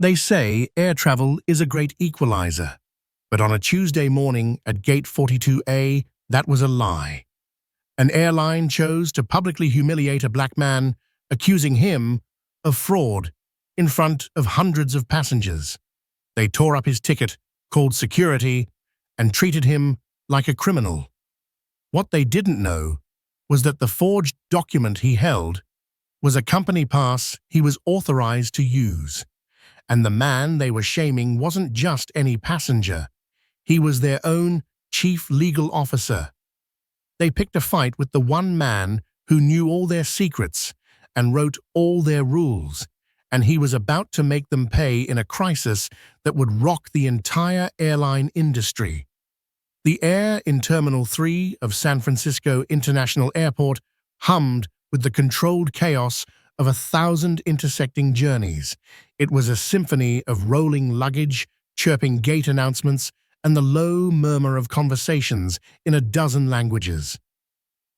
They say air travel is a great equalizer, but on a Tuesday morning at Gate 42A, that was a lie. An airline chose to publicly humiliate a black man, accusing him of fraud in front of hundreds of passengers. They tore up his ticket, called security, and treated him like a criminal. What they didn't know was that the forged document he held was a company pass he was authorized to use. And the man they were shaming wasn't just any passenger. He was their own chief legal officer. They picked a fight with the one man who knew all their secrets and wrote all their rules, and he was about to make them pay in a crisis that would rock the entire airline industry. The air in Terminal 3 of San Francisco International Airport hummed with the controlled chaos of 1,000 intersecting journeys. It was a symphony of rolling luggage, chirping gate announcements, and the low murmur of conversations in a dozen languages.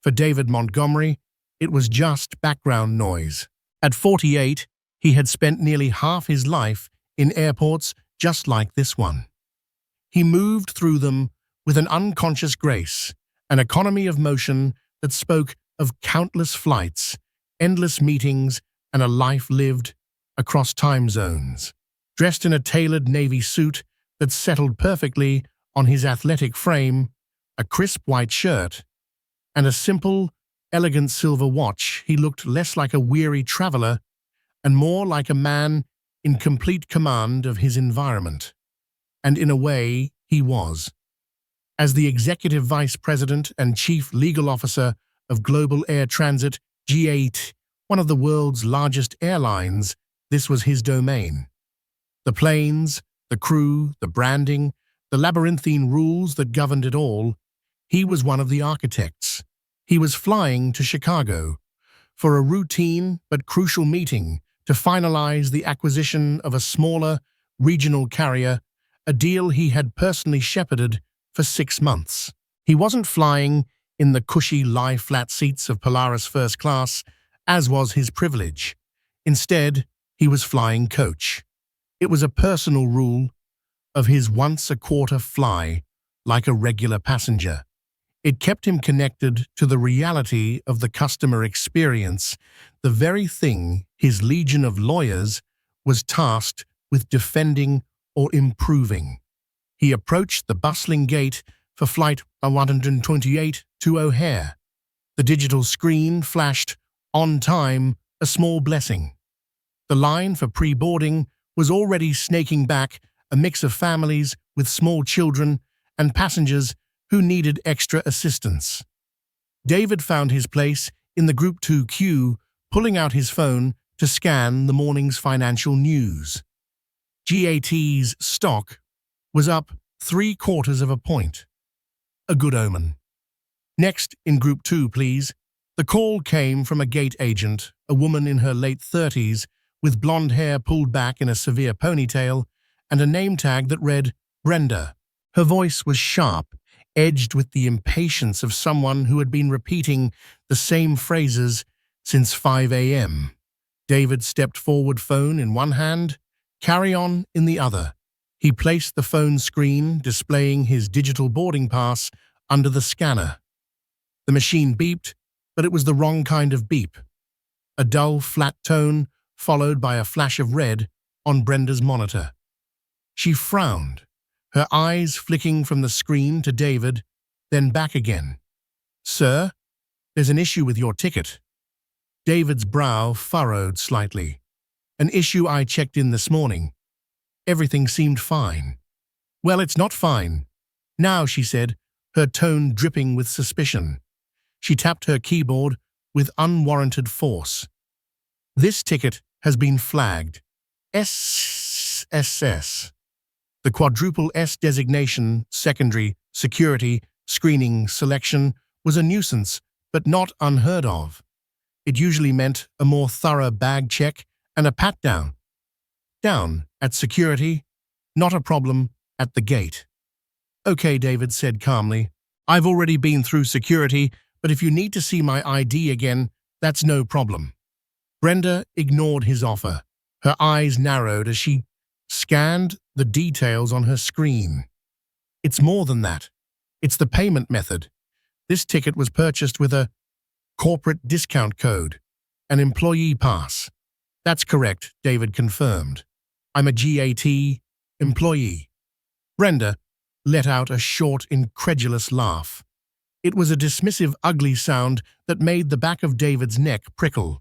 For David Montgomery, it was just background noise. At 48, he had spent nearly half his life in airports just like this one. He moved through them with an unconscious grace, an economy of motion that spoke of countless flights, endless meetings, and a life lived across time zones. Dressed in a tailored navy suit that settled perfectly on his athletic frame, a crisp white shirt, and a simple, elegant silver watch, he looked less like a weary traveler and more like a man in complete command of his environment. And in a way, he was. As the executive vice president and chief legal officer of Global Air Transit, G8, one of the world's largest airlines, this was his domain. The planes, the crew, the branding, the labyrinthine rules that governed it all, he was one of the architects. He was flying to Chicago for a routine but crucial meeting to finalize the acquisition of a smaller, regional carrier, a deal he had personally shepherded for 6 months. He wasn't flying in the cushy lie-flat seats of Polaris First Class, as was his privilege. Instead, he was flying coach. It was a personal rule of his once-a-quarter fly like a regular passenger. It kept him connected to the reality of the customer experience, the very thing his legion of lawyers was tasked with defending or improving. He approached the bustling gate for Flight 128 to O'Hare. The digital screen flashed, "On time, a small blessing." The line for pre-boarding was already snaking back, a mix of families with small children and passengers who needed extra assistance. David found his place in the Group 2 queue, pulling out his phone to scan the morning's financial news. GAT's stock was up 3/4 of a point. A good omen. "Next in Group 2, please." The call came from a gate agent, a woman in her late 30s, with blonde hair pulled back in a severe ponytail, and a name tag that read Brenda. Her voice was sharp, edged with the impatience of someone who had been repeating the same phrases since 5 a.m. David stepped forward, phone in one hand, carry-on in the other. He placed the phone screen displaying his digital boarding pass under the scanner. The machine beeped, but it was the wrong kind of beep. A dull, flat tone followed by a flash of red on Brenda's monitor. She frowned, her eyes flicking from the screen to David, then back again. "Sir, there's an issue with your ticket." David's brow furrowed slightly. "An issue? I checked in this morning. Everything seemed fine." "Well, it's not fine now," she said, her tone dripping with suspicion. She tapped her keyboard with unwarranted force. "This ticket has been flagged. SSS. The quadruple S designation, secondary, security, screening, selection, was a nuisance, but not unheard of. It usually meant a more thorough bag check and a pat-down. Down at security, not a problem at the gate." "Okay," David said calmly. "I've already been through security, but if you need to see my ID again, that's no problem." Brenda ignored his offer. Her eyes narrowed as she scanned the details on her screen. It's more than that. It's the payment method. This ticket was purchased with a corporate discount code, an employee pass. That's correct, David confirmed. I'm a GAT employee. Brenda let out a short, incredulous laugh. It was a dismissive, ugly sound that made the back of David's neck prickle.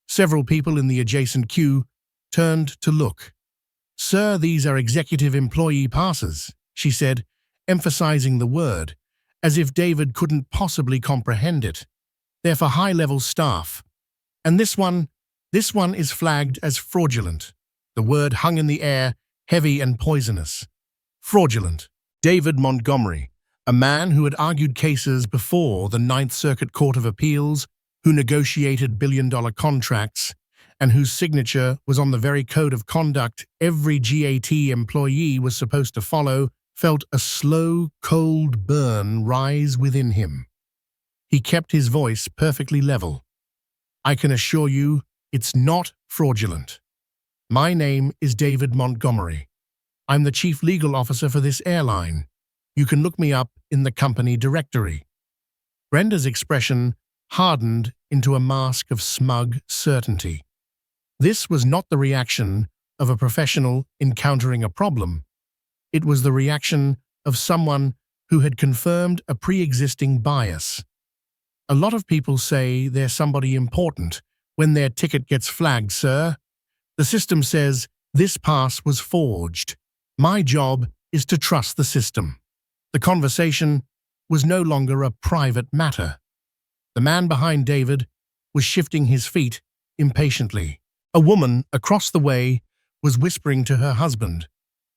Several people in the adjacent queue turned to look. "Sir, these are executive employee passes," she said, emphasizing the word, as if David couldn't possibly comprehend it. "They're for high-level staff. And this one is flagged as fraudulent." The word hung in the air, heavy and poisonous. Fraudulent. David Montgomery, a man who had argued cases before the Ninth Circuit Court of Appeals, who negotiated billion-dollar contracts, and whose signature was on the very code of conduct every GAT employee was supposed to follow, felt a slow, cold burn rise within him. He kept his voice perfectly level. "I can assure you, it's not fraudulent. My name is David Montgomery. I'm the chief legal officer for this airline. You can look me up in the company directory." Brenda's expression hardened into a mask of smug certainty. This was not the reaction of a professional encountering a problem. It was the reaction of someone who had confirmed a pre-existing bias. "A lot of people say they're somebody important when their ticket gets flagged, sir. The system says this pass was forged. My job is to trust the system." The conversation was no longer a private matter. The man behind David was shifting his feet impatiently. A woman across the way was whispering to her husband,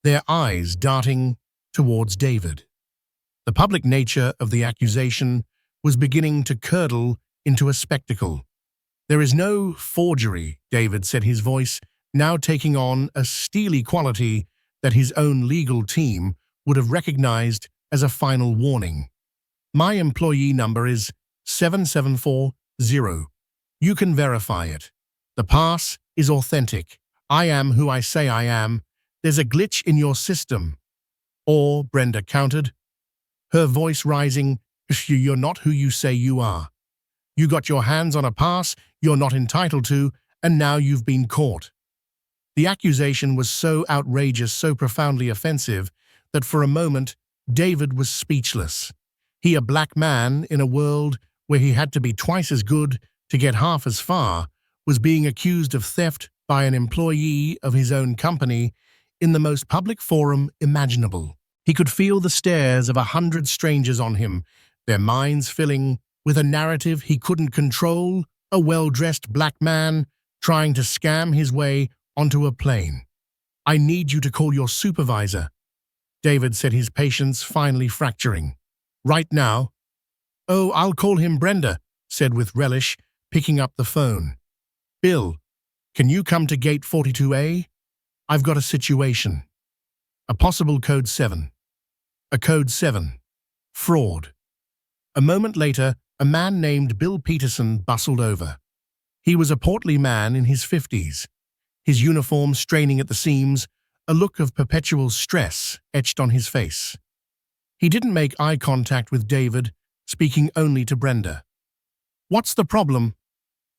their eyes darting towards David. The public nature of the accusation was beginning to curdle into a spectacle. "There is no forgery," David said, his voice now taking on a steely quality that his own legal team would have recognized as a final warning. "My employee number is 7740. You can verify it. The pass is authentic. I am who I say I am. There's a glitch in your system." "Or," Brenda countered, her voice rising, "you're not who you say you are. You got your hands on a pass you're not entitled to, and now you've been caught." The accusation was so outrageous, so profoundly offensive, that for a moment David was speechless. He, a black man in a world where he had to be twice as good to get half as far, was being accused of theft by an employee of his own company in the most public forum imaginable. He could feel the stares of 100 strangers on him, their minds filling with a narrative he couldn't control, a well-dressed black man trying to scam his way onto a plane. "I need you to call your supervisor," David said, his patience finally fracturing. "Right now." "Oh, I'll call him," Brenda said with relish, picking up the phone. "Bill, can you come to gate 42A? I've got a situation. A possible code 7. A code 7. Fraud." A moment later, a man named Bill Peterson bustled over. He was a portly man in his 50s, his uniform straining at the seams, a look of perpetual stress etched on his face. He didn't make eye contact with David, speaking only to Brenda. "What's the problem?"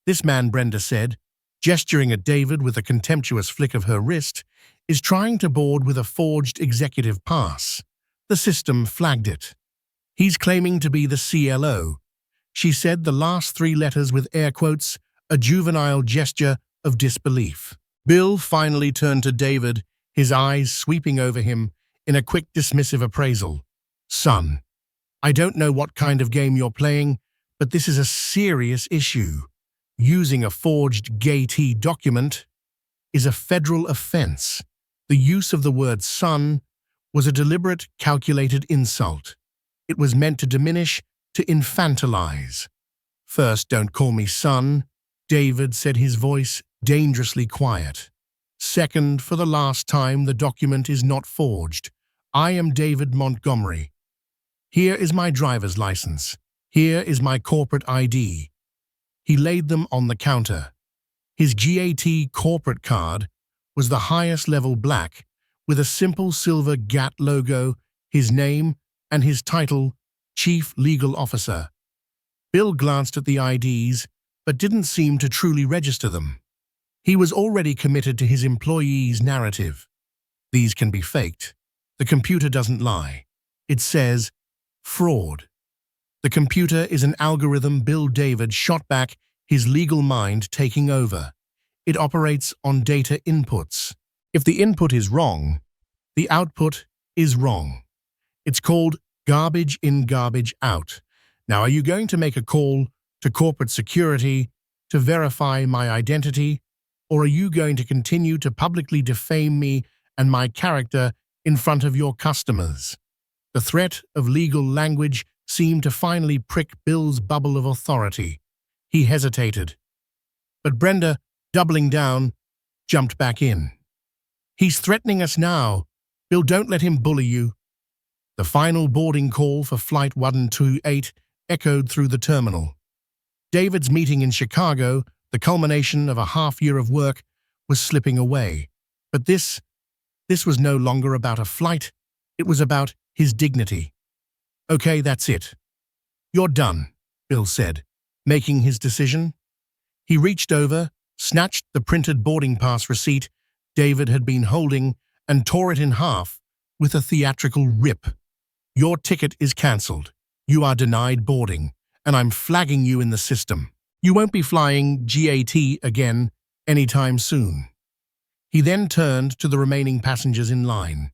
"This man," Brenda said, gesturing at David with a contemptuous flick of her wrist, "is trying to board with a forged executive pass. The system flagged it. He's claiming to be the CLO." She said the last 3 letters with air quotes, a juvenile gesture of disbelief. Bill finally turned to David, his eyes sweeping over him in a quick dismissive appraisal. "Son, I don't know what kind of game you're playing, but this is a serious issue. Using a forged GATE document is a federal offense. The use of the word son was a deliberate, calculated insult. It was meant to diminish, to infantilize. First, don't call me son," David said, his voice dangerously quiet. "Second, for the last time, the document is not forged. I am David Montgomery. Here is my driver's license. Here is my corporate ID." He laid them on the counter. His GAT corporate card was the highest level black, with a simple silver GAT logo, his name, and his title, Chief Legal Officer. Bill glanced at the IDs, but didn't seem to truly register them. He was already committed to his employee's narrative. These can be faked. The computer doesn't lie. It says, fraud. The computer is an algorithm Bill David shot back, his legal mind taking over. It operates on data inputs. If the input is wrong, the output is wrong. It's called garbage in, garbage out. Now, are you going to make a call to corporate security to verify my identity, or are you going to continue to publicly defame me and my character in front of your customers? The threat of legal language seemed to finally prick Bill's bubble of authority. He hesitated. But Brenda, doubling down, jumped back in. He's threatening us now. Bill, don't let him bully you. The final boarding call for Flight 128 echoed through the terminal. David's meeting in Chicago, the culmination of a half-year of work, was slipping away. But this was no longer about a flight. It was about his dignity. Okay, that's it. You're done, Bill said, making his decision. He reached over, snatched the printed boarding pass receipt David had been holding, and tore it in half with a theatrical rip. Your ticket is cancelled. You are denied boarding, and I'm flagging you in the system. You won't be flying GAT again anytime soon. He then turned to the remaining passengers in line.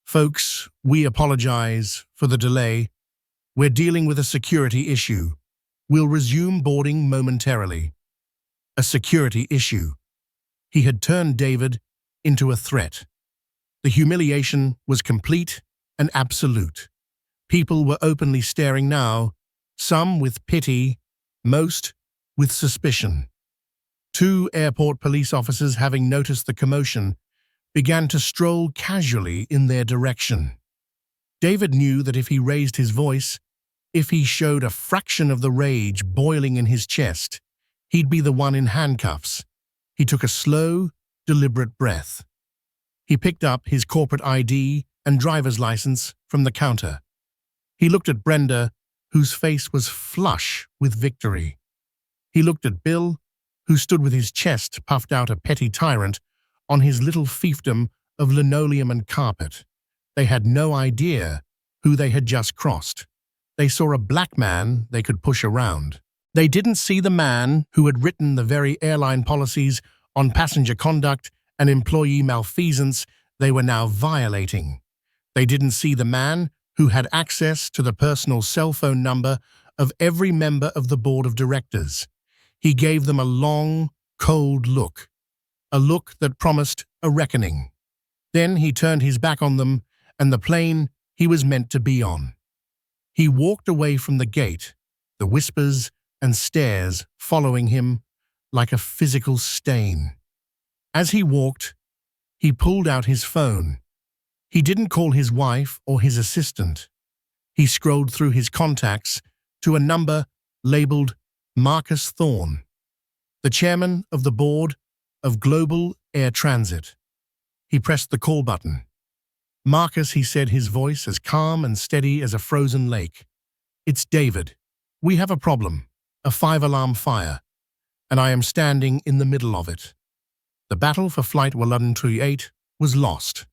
Folks, we apologize for the delay. We're dealing with a security issue. We'll resume boarding momentarily. A security issue. He had turned David into a threat. The humiliation was complete and absolute. People were openly staring now, some with pity, most with suspicion. 2 airport police officers, having noticed the commotion, began to stroll casually in their direction. David knew that if he raised his voice, if he showed a fraction of the rage boiling in his chest, he'd be the one in handcuffs. He took a slow, deliberate breath. He picked up his corporate ID and driver's license from the counter. He looked at Brenda, whose face was flush with victory. He looked at Bill, who stood with his chest puffed out, a petty tyrant, on his little fiefdom of linoleum and carpet. They had no idea who they had just crossed. They saw a black man they could push around. They didn't see the man who had written the very airline policies on passenger conduct and employee malfeasance they were now violating. They didn't see the man who had access to the personal cell phone number of every member of the board of directors. He gave them a long, cold look, a look that promised a reckoning. Then he turned his back on them and the plane he was meant to be on. He walked away from the gate, the whispers and stares following him like a physical stain. As he walked, he pulled out his phone. He didn't call his wife or his assistant. He scrolled through his contacts to a number labeled Marcus Thorne, the chairman of the board of Global Air Transit. He pressed the call button. Marcus, he said, his voice as calm and steady as a frozen lake. It's David. We have a problem, a 5-alarm fire, and I am standing in the middle of it. The battle for Flight 128 was lost.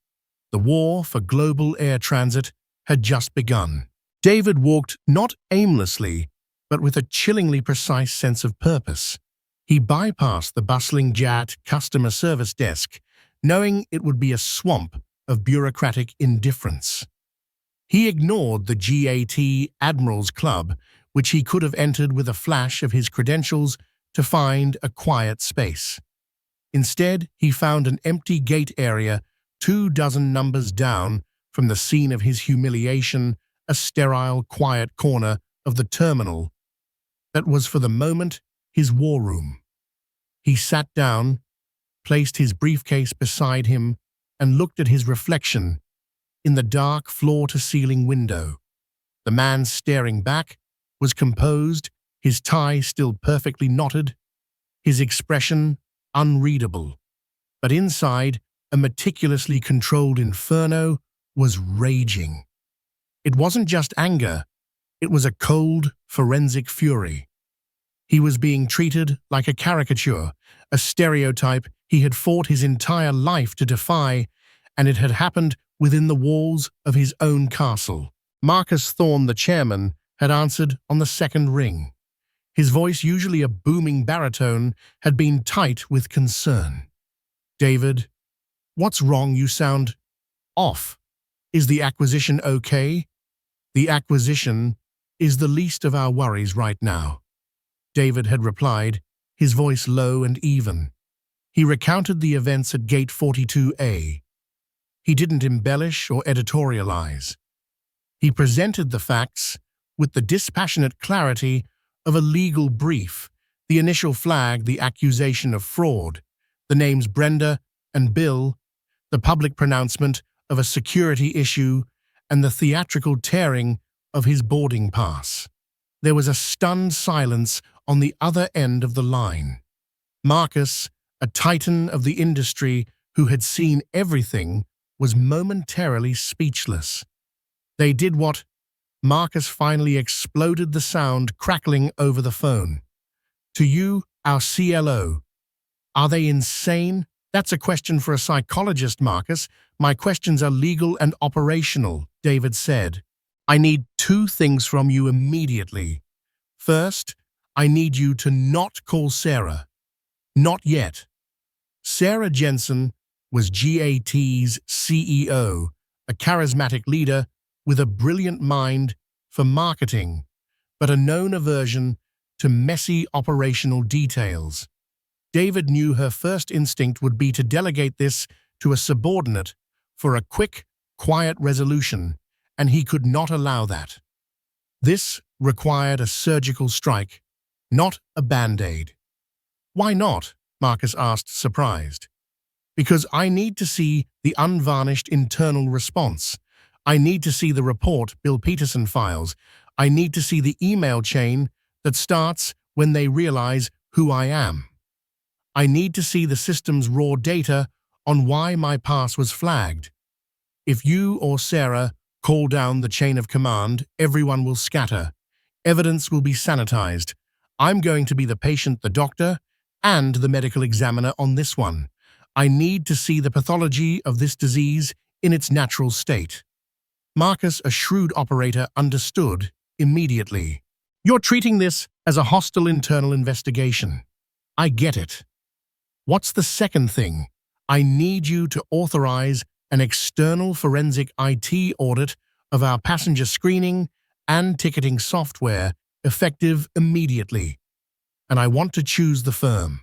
The war for global air transit had just begun. David walked not aimlessly, but with a chillingly precise sense of purpose. He bypassed the bustling JAT customer service desk, knowing it would be a swamp of bureaucratic indifference. He ignored the GAT Admirals Club, which he could have entered with a flash of his credentials to find a quiet space. Instead, he found an empty gate area 24 numbers down from the scene of his humiliation, a sterile, quiet corner of the terminal that was for the moment his war room. He sat down, placed his briefcase beside him, and looked at his reflection in the dark floor-to-ceiling window. The man staring back was composed, his tie still perfectly knotted, his expression unreadable. But inside, a meticulously controlled inferno was raging. It wasn't just anger, it was a cold, forensic fury. He was being treated like a caricature, a stereotype he had fought his entire life to defy, and it had happened within the walls of his own castle. Marcus Thorne, the chairman, had answered on the second ring. His voice, usually a booming baritone, had been tight with concern. "David, what's wrong? You sound off. Is the acquisition okay?" "The acquisition is the least of our worries right now," David had replied, his voice low and even. He recounted the events at Gate 42A. He didn't embellish or editorialize. He presented the facts with the dispassionate clarity of a legal brief: the initial flag, the accusation of fraud, the names Brenda and Bill, the public pronouncement of a security issue, and the theatrical tearing of his boarding pass. There was a stunned silence on the other end of the line. Marcus, a titan of the industry who had seen everything, was momentarily speechless. "They did what?" Marcus finally exploded, the sound crackling over the phone. "To you, our CLO. Are they insane?" "That's a question for a psychologist, Marcus. My questions are legal and operational," David said. "I need two things from you immediately. First, I need you to not call Sarah. Not yet." Sarah Jensen was GAT's CEO, a charismatic leader with a brilliant mind for marketing, but a known aversion to messy operational details. David knew her first instinct would be to delegate this to a subordinate for a quick, quiet resolution, and he could not allow that. This required a surgical strike, not a band-aid. "Why not?" Marcus asked, surprised. "Because I need to see the unvarnished internal response. I need to see the report Bill Peterson files. I need to see the email chain that starts when they realize who I am. I need to see the system's raw data on why my pass was flagged. If you or Sarah call down the chain of command, everyone will scatter. Evidence will be sanitized. I'm going to be the patient, the doctor, and the medical examiner on this one. I need to see the pathology of this disease in its natural state." Marcus, a shrewd operator, understood immediately. "You're treating this as a hostile internal investigation. I get it. What's the second thing? I need you to authorize an external forensic IT audit of our passenger screening and ticketing software, effective immediately. And I want to choose the firm.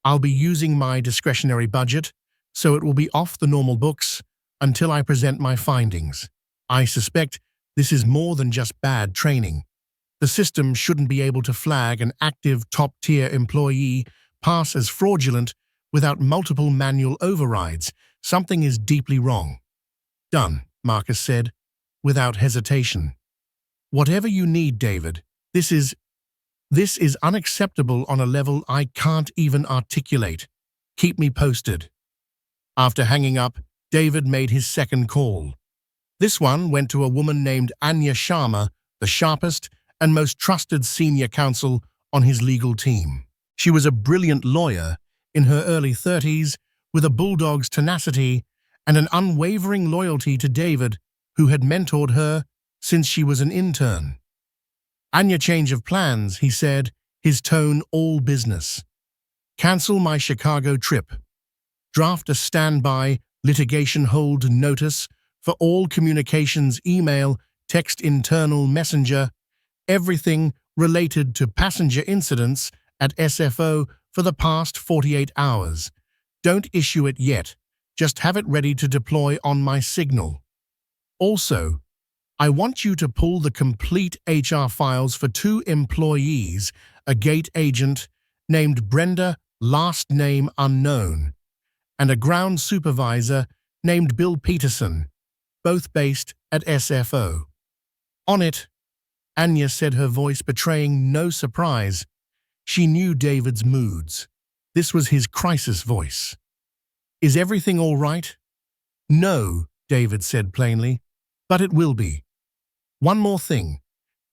I'll be using my discretionary budget, so it will be off the normal books until I present my findings. I suspect this is more than just bad training. The system shouldn't be able to flag an active top-tier employee pass as fraudulent without multiple manual overrides. Something is deeply wrong." "Done," Marcus said, without hesitation. "Whatever you need, David. This is unacceptable on a level I can't even articulate. Keep me posted." After hanging up, David made his second call. This one went to a woman named Anya Sharma, the sharpest and most trusted senior counsel on his legal team. She was a brilliant lawyer in her early 30s, with a bulldog's tenacity and an unwavering loyalty to David, who had mentored her since she was an intern. "Anya, change of plans," he said, his tone all business. "Cancel my Chicago trip. Draft a standby litigation hold notice for all communications, email, text, internal messenger, everything related to passenger incidents at SFO for the past 48 hours. Don't issue it yet. Just have it ready to deploy on my signal. Also, I want you to pull the complete HR files for 2 employees, a gate agent named Brenda, last name unknown, and a ground supervisor named Bill Peterson, both based at SFO. On it, Anya said, her voice betraying no surprise. She knew David's moods. This was his crisis voice. Is everything all right? No, David said plainly, but it will be. One more thing.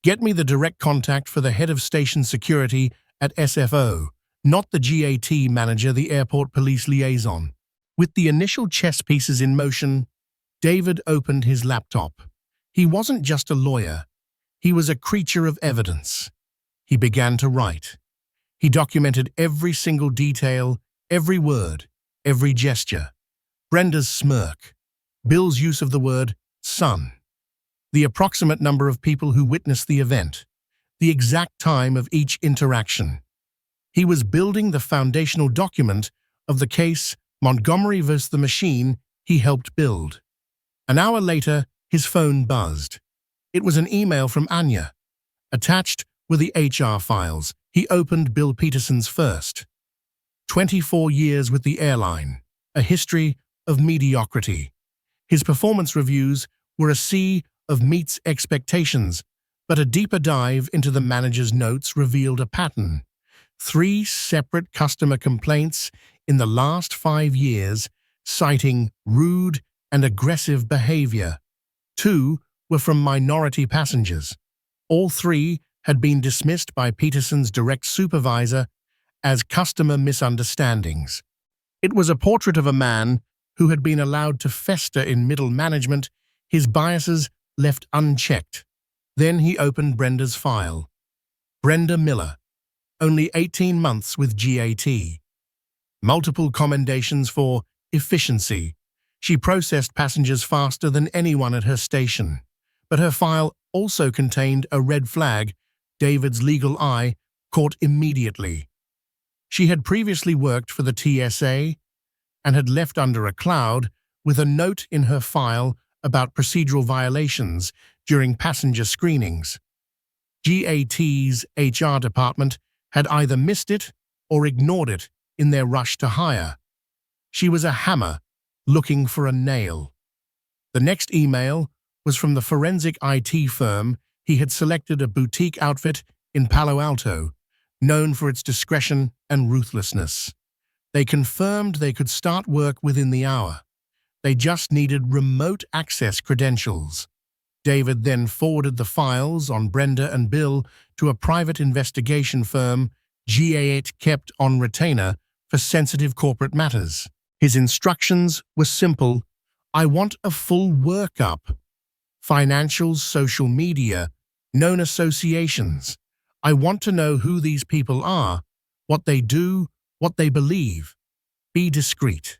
Get me the direct contact for the head of station security at SFO, not the GAT manager, the airport police liaison. With the initial chess pieces in motion, David opened his laptop. He wasn't just a lawyer. He was a creature of evidence. He began to write. He documented every single detail, every word, every gesture. Brenda's smirk, Bill's use of the word son, the approximate number of people who witnessed the event, the exact time of each interaction. He was building the foundational document of the case Montgomery vs. the machine he helped build. An hour later, his phone buzzed. It was an email from Anya. Attached were the HR files. He opened Bill Peterson's first. 24 years with the airline, a history of mediocrity. His performance reviews were a sea of meets expectations, but a deeper dive into the manager's notes revealed a pattern. 3 separate customer complaints in the last 5 years, citing rude and aggressive behavior. 2 were from minority passengers. All 3 had been dismissed by Peterson's direct supervisor as customer misunderstandings. It was a portrait of a man who had been allowed to fester in middle management, his biases left unchecked. Then he opened Brenda's file. Brenda Miller, only 18 months with GAT. Multiple commendations for efficiency. She processed passengers faster than anyone at her station. But her file also contained a red flag David's legal eye caught immediately. She had previously worked for the TSA and had left under a cloud with a note in her file about procedural violations during passenger screenings. GAT's HR department had either missed it or ignored it in their rush to hire. She was a hammer looking for a nail. The next email was from the forensic IT firm he had selected, a boutique outfit in Palo Alto, known for its discretion and ruthlessness. They confirmed they could start work within the hour. They just needed remote access credentials. David then forwarded the files on Brenda and Bill to a private investigation firm GAT kept on retainer for sensitive corporate matters. His instructions were simple. I want a full workup. Financials, social media, known associations. I want to know who these people are, what they do, what they believe. Be discreet.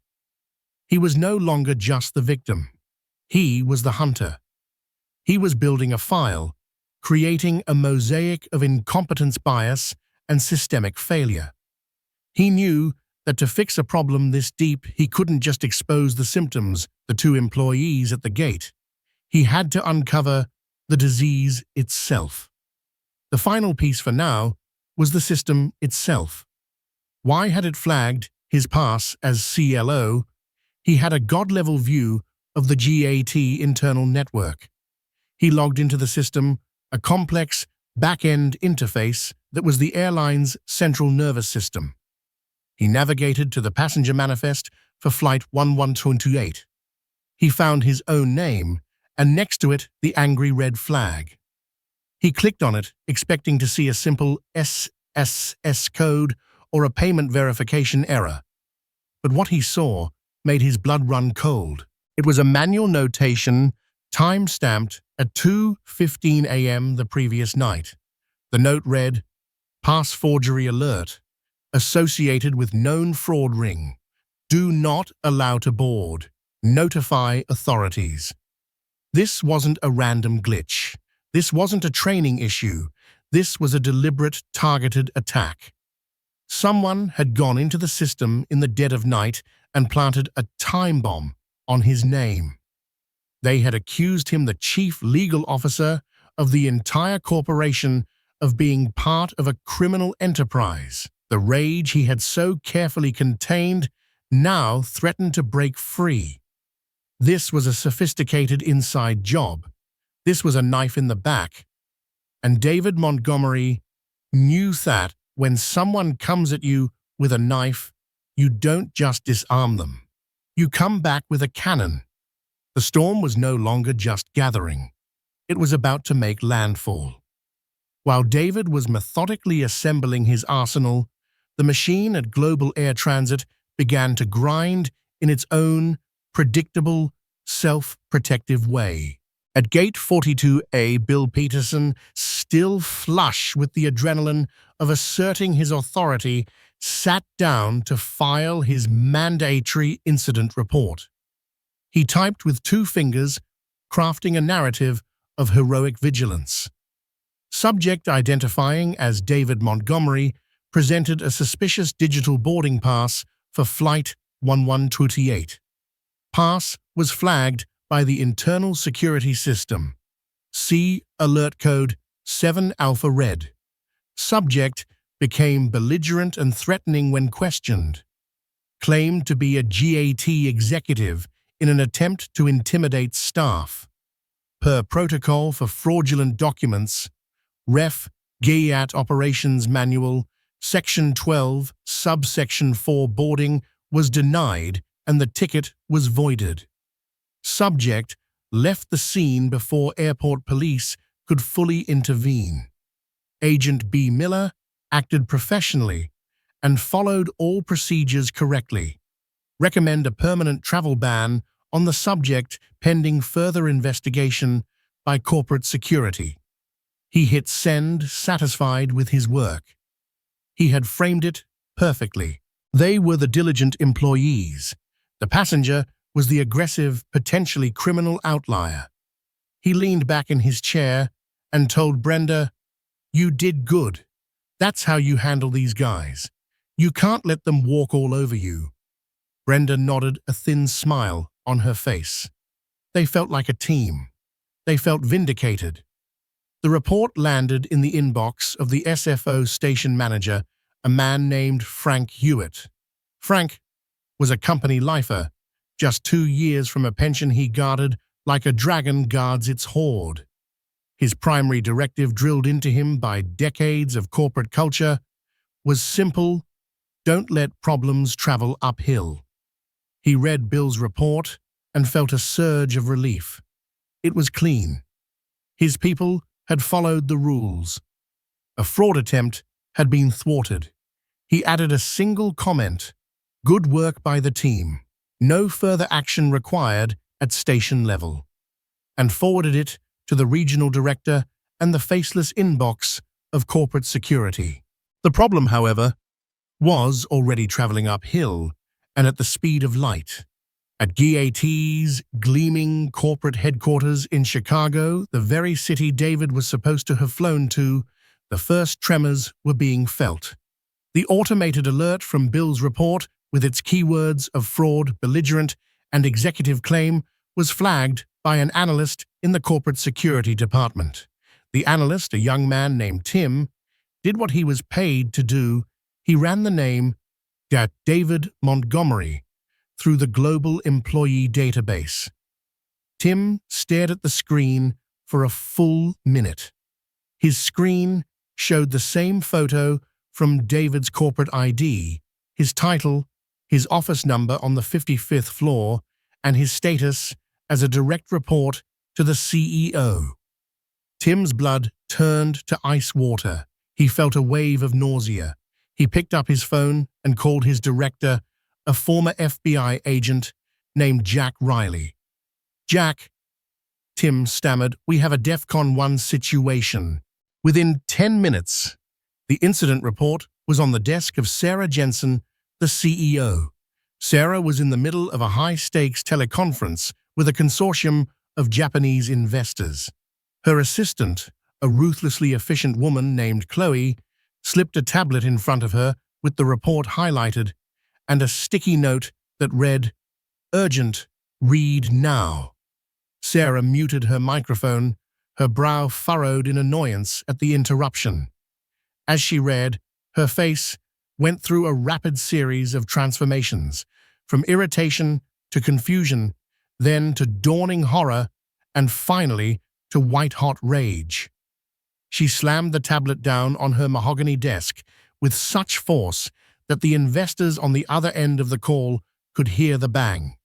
He was no longer just the victim. He was the hunter. He was building a file, creating a mosaic of incompetence, bias, and systemic failure. He knew that to fix a problem this deep, he couldn't just expose the symptoms, the 2 employees at the gate. He had to uncover the disease itself. The final piece for now was the system itself. Why had it flagged his pass as CLO? He had a God-level view of the GAT internal network. He logged into the system, a complex back-end interface that was the airline's central nervous system. He navigated to the passenger manifest for Flight 1128. He found his own name, and next to it, the angry red flag. He clicked on it, expecting to see a simple SSS code or a payment verification error. But what he saw made his blood run cold. It was a manual notation, time-stamped at 2:15 a.m. the previous night. The note read, "Pass forgery alert, associated with known fraud ring. Do not allow to board. Notify authorities." This wasn't a random glitch. This wasn't a training issue. This was a deliberate, targeted attack. Someone had gone into the system in the dead of night and planted a time bomb on his name. They had accused him, the chief legal officer of the entire corporation, of being part of a criminal enterprise. The rage he had so carefully contained now threatened to break free. This was a sophisticated inside job. This was a knife in the back. And David Montgomery knew that when someone comes at you with a knife, you don't just disarm them. You come back with a cannon. The storm was no longer just gathering. It was about to make landfall. While David was methodically assembling his arsenal, the machine at Global Air Transit began to grind in its own predictable, self-protective way. At Gate 42A, Bill Peterson, still flush with the adrenaline of asserting his authority, sat down to file his mandatory incident report. He typed with 2 fingers, crafting a narrative of heroic vigilance. Subject identifying as David Montgomery presented a suspicious digital boarding pass for Flight 1128. Pass was flagged by the internal security system. See alert code 7 Alpha Red. Subject became belligerent and threatening when questioned. Claimed to be a GAT executive in an attempt to intimidate staff. Per protocol for fraudulent documents, Ref. GAT Operations Manual, Section 12, Subsection 4 boarding was denied and the ticket was voided. Subject left the scene before airport police could fully intervene. Agent B. Miller acted professionally and followed all procedures correctly. Recommend a permanent travel ban on the subject pending further investigation by corporate security. He hit send, satisfied with his work. He had framed it perfectly. They were the diligent employees. The passenger was the aggressive, potentially criminal outlier. He leaned back in his chair and told Brenda, "You did good. That's how you handle these guys. You can't let them walk all over you." Brenda nodded, a thin smile on her face. They felt like a team. They felt vindicated. The report landed in the inbox of the SFO station manager, a man named Frank Hewitt. Frank was a company lifer, just 2 years from a pension he guarded like a dragon guards its hoard. His primary directive, drilled into him by decades of corporate culture, was simple: don't let problems travel uphill. He read Bill's report and felt a surge of relief. It was clean. His people had followed the rules. A fraud attempt had been thwarted. He added a single comment: "Good work by the team. No further action required at station level," and forwarded it to the regional director and the faceless inbox of corporate security. The problem, however, was already traveling uphill and at the speed of light. At GAT's gleaming corporate headquarters in Chicago, the very city David was supposed to have flown to, the first tremors were being felt. The automated alert from Bill's report, with its keywords of fraud, belligerent, and executive claim, was flagged by an analyst in the corporate security department. The analyst, a young man named Tim, did what he was paid to do. He ran the name David Montgomery through the global employee database. Tim stared at the screen for a full minute. His screen showed the same photo from David's corporate ID, his title, his office number on the 55th floor, and his status as a direct report to the CEO. Tim's blood turned to ice water. He felt a wave of nausea. He picked up his phone and called his director, a former FBI agent named Jack Riley. "Jack," Tim stammered, "we have a DEFCON 1 situation." Within 10 minutes, the incident report was on the desk of Sarah Jensen, the CEO. Sarah was in the middle of a high-stakes teleconference with a consortium of Japanese investors. Her assistant, a ruthlessly efficient woman named Chloe, slipped a tablet in front of her with the report highlighted and a sticky note that read, "Urgent, read now." Sarah muted her microphone, her brow furrowed in annoyance at the interruption. As she read, her face went through a rapid series of transformations, from irritation to confusion, then to dawning horror, and finally to white-hot rage. She slammed the tablet down on her mahogany desk with such force that the investors on the other end of the call could hear the bang.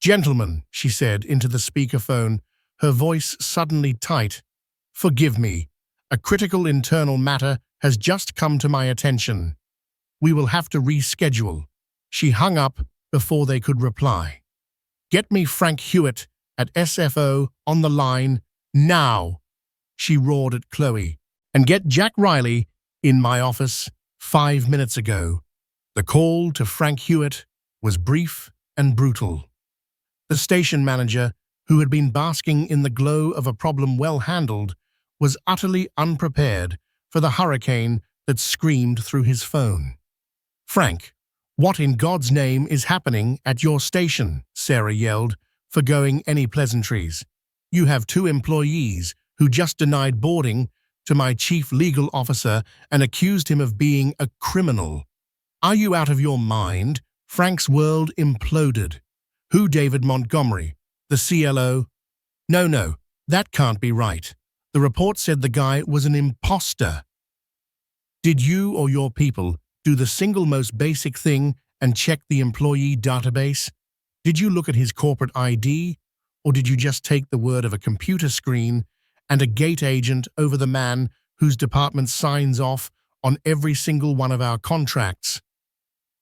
Gentlemen, she said into the speakerphone, her voice suddenly tight. Forgive me. A critical internal matter has just come to my attention. We will have to reschedule. She hung up before they could reply. Get me Frank Hewitt at SFO on the line now, she roared at Chloe. And get Jack Riley in my office 5 minutes ago. The call to Frank Hewitt was brief and brutal. The station manager, who had been basking in the glow of a problem well handled, was utterly unprepared for the hurricane that screamed through his phone. Frank, what in God's name is happening at your station? Sarah yelled, forgoing any pleasantries. You have 2 employees who just denied boarding to my chief legal officer and accused him of being a criminal. Are you out of your mind? Frank's world imploded. Who, David Montgomery? The CLO? No, that can't be right. The report said the guy was an imposter. Did you or your people do the single most basic thing and check the employee database? Did you look at his corporate ID? Or did you just take the word of a computer screen and a gate agent over the man whose department signs off on every single one of our contracts?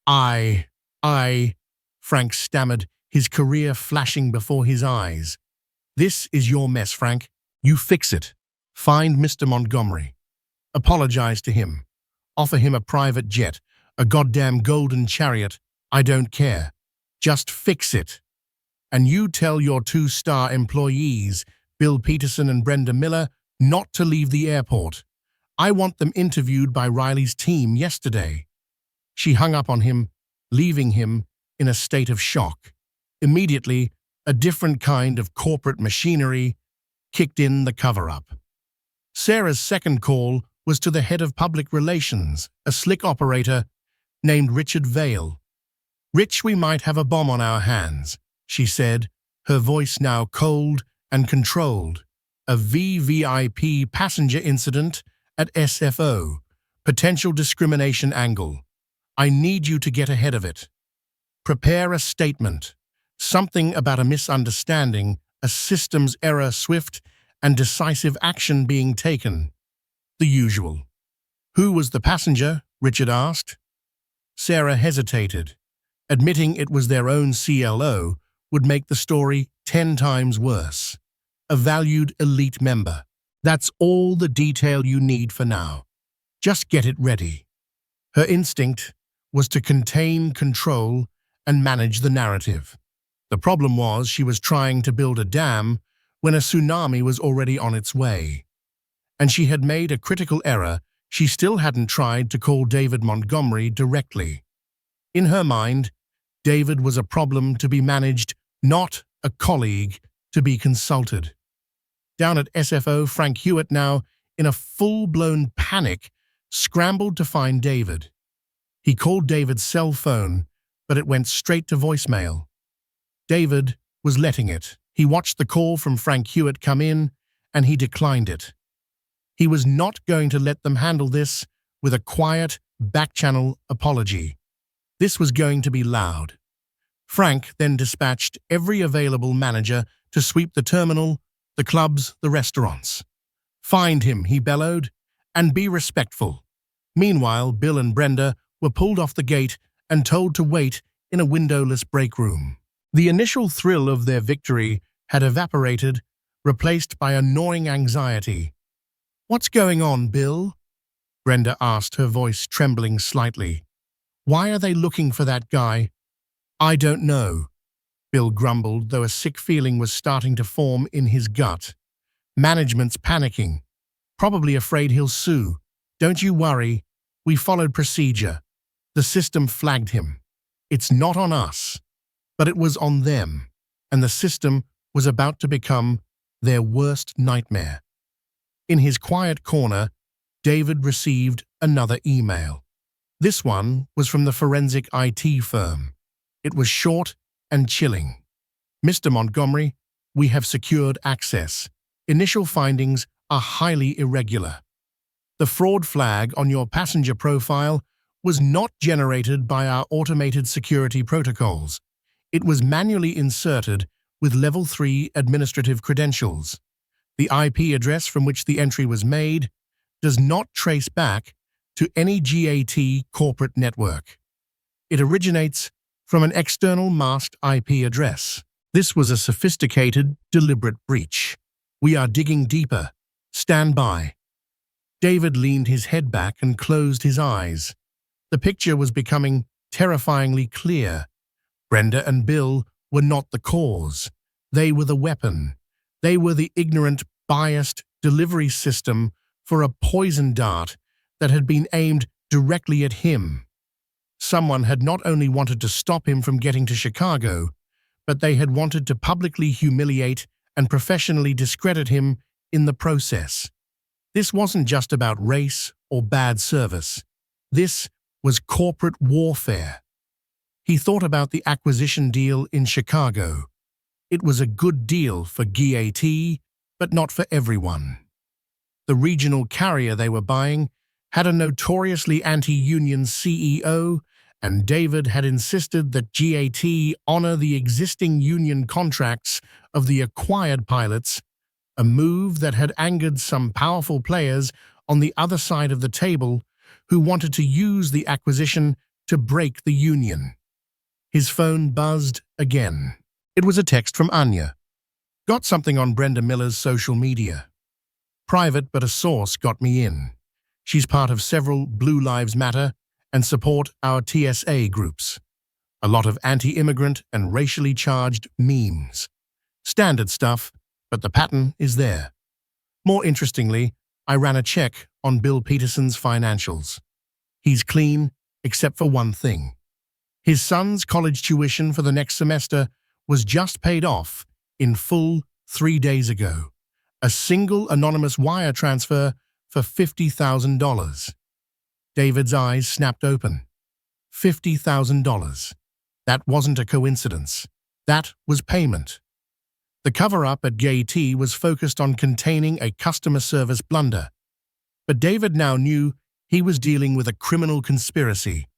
I, Frank stammered, his career flashing before his eyes. This is your mess, Frank. You fix it. Find Mr. Montgomery. Apologize to him. Offer him a private jet, a goddamn golden chariot. I don't care. Just fix it. And you tell your 2-star employees, Bill Peterson and Brenda Miller, not to leave the airport. I want them interviewed by Riley's team yesterday. She hung up on him, leaving him in a state of shock. Immediately, a different kind of corporate machinery kicked in the cover-up. Sarah's second call was to the head of public relations, a slick operator named Richard Vale. Rich, we might have a bomb on our hands, she said, her voice now cold and controlled. A VVIP passenger incident at SFO. Potential discrimination angle. I need you to get ahead of it. Prepare a statement. Something about a misunderstanding, a systems error, swift and decisive action being taken. The usual. Who was the passenger? Richard asked. Sarah hesitated. Admitting it was their own CLO would make the story 10 times worse. A valued elite member. That's all the detail you need for now. Just get it ready. Her instinct was to contain, control, and manage the narrative. The problem was she was trying to build a dam when a tsunami was already on its way. And she had made a critical error. She still hadn't tried to call David Montgomery directly. In her mind, David was a problem to be managed, not a colleague to be consulted. Down at SFO, Frank Hewitt, now in a full-blown panic, scrambled to find David. He called David's cell phone, but it went straight to voicemail. David was letting it. He watched the call from Frank Hewitt come in, and he declined it. He was not going to let them handle this with a quiet, back-channel apology. This was going to be loud. Frank then dispatched every available manager to sweep the terminal, the clubs, the restaurants. Find him, he bellowed, and be respectful. Meanwhile, Bill and Brenda were pulled off the gate and told to wait in a windowless break room. The initial thrill of their victory had evaporated, replaced by a gnawing anxiety. What's going on, Bill? Brenda asked, her voice trembling slightly. Why are they looking for that guy? I don't know, Bill grumbled, though a sick feeling was starting to form in his gut. Management's panicking. Probably afraid he'll sue. Don't you worry. We followed procedure. The system flagged him. It's not on us. But it was on them, and the system was about to become their worst nightmare. In his quiet corner, David received another email. This one was from the forensic IT firm. It was short and chilling. Mr. Montgomery, we have secured access. Initial findings are highly irregular. The fraud flag on your passenger profile was not generated by our automated security protocols. It was manually inserted with Level 3 administrative credentials. The IP address from which the entry was made does not trace back to any GAT corporate network. It originates from an external masked IP address. This was a sophisticated, deliberate breach. We are digging deeper. Stand by. David leaned his head back and closed his eyes. The picture was becoming terrifyingly clear. Brenda and Bill were not the cause. They were the weapon. They were the ignorant, biased delivery system for a poison dart that had been aimed directly at him. Someone had not only wanted to stop him from getting to Chicago, but they had wanted to publicly humiliate and professionally discredit him in the process. This wasn't just about race or bad service. This was corporate warfare. He thought about the acquisition deal in Chicago. It was a good deal for GAT, but not for everyone. The regional carrier they were buying had a notoriously anti-union CEO, and David had insisted that GAT honor the existing union contracts of the acquired pilots, a move that had angered some powerful players on the other side of the table who wanted to use the acquisition to break the union. His phone buzzed again. It was a text from Anya. Got something on Brenda Miller's social media. Private, but a source got me in. She's part of several Blue Lives Matter and support our TSA groups. A lot of anti-immigrant and racially charged memes. Standard stuff, but the pattern is there. More interestingly, I ran a check on Bill Peterson's financials. He's clean, except for one thing. His son's college tuition for the next semester was just paid off in full 3 days ago. A single anonymous wire transfer for $50,000. David's eyes snapped open. $50,000. That wasn't a coincidence. That was payment. The cover-up at GAT was focused on containing a customer service blunder. But David now knew he was dealing with a criminal conspiracy,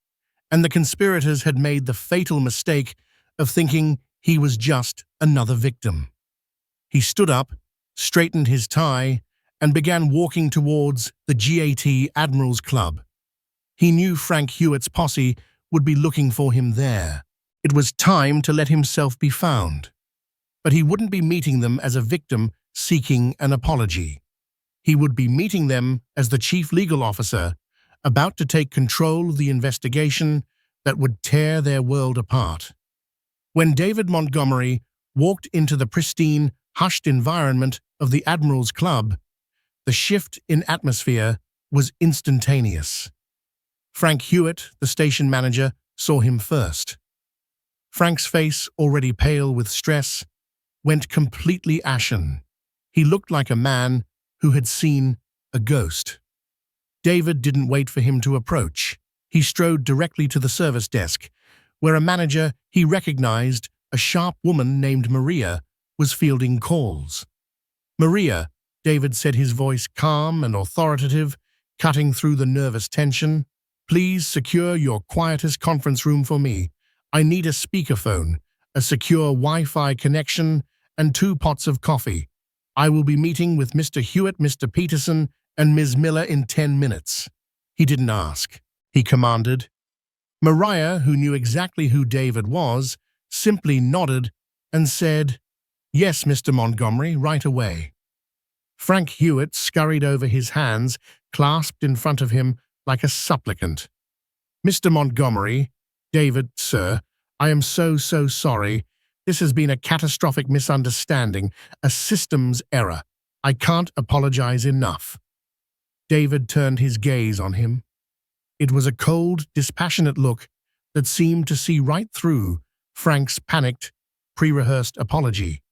and the conspirators had made the fatal mistake of thinking he was just another victim. He stood up, straightened his tie, and began walking towards the GAT Admirals Club. He knew Frank Hewitt's posse would be looking for him there. It was time to let himself be found. But he wouldn't be meeting them as a victim seeking an apology. He would be meeting them as the chief legal officer, about to take control of the investigation that would tear their world apart. When David Montgomery walked into the pristine, hushed environment of the Admirals Club, the shift in atmosphere was instantaneous. Frank Hewitt, the station manager, saw him first. Frank's face, already pale with stress, went completely ashen. He looked like a man who had seen a ghost. David didn't wait for him to approach. He strode directly to the service desk, where a manager he recognized, a sharp woman named Maria, was fielding calls. Maria, David said, his voice calm and authoritative, cutting through the nervous tension. Please secure your quietest conference room for me. I need a speakerphone, a secure Wi-Fi connection, and 2 pots of coffee. I will be meeting with Mr. Hewitt, Mr. Peterson, and Ms. Miller in 10 minutes. He didn't ask. He commanded. Mariah, who knew exactly who David was, simply nodded and said, "Yes, Mr. Montgomery, right away." Frank Hewitt scurried over, his hands clasped in front of him like a supplicant. "Mr. Montgomery, David, sir, I am so sorry. This has been a catastrophic misunderstanding, a systems error. I can't apologize enough." David turned his gaze on him. It was a cold, dispassionate look that seemed to see right through Frank's panicked, pre-rehearsed apology.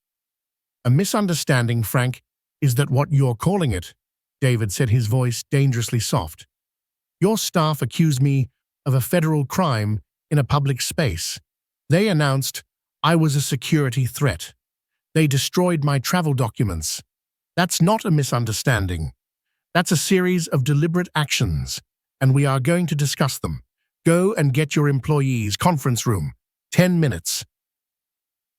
"A misunderstanding, Frank, is that what you're calling it?" David said, his voice dangerously soft. "Your staff accused me of a federal crime in a public space. They announced I was a security threat. They destroyed my travel documents. That's not a misunderstanding. That's a series of deliberate actions, and we are going to discuss them. Go and get your employees' conference room. 10 minutes."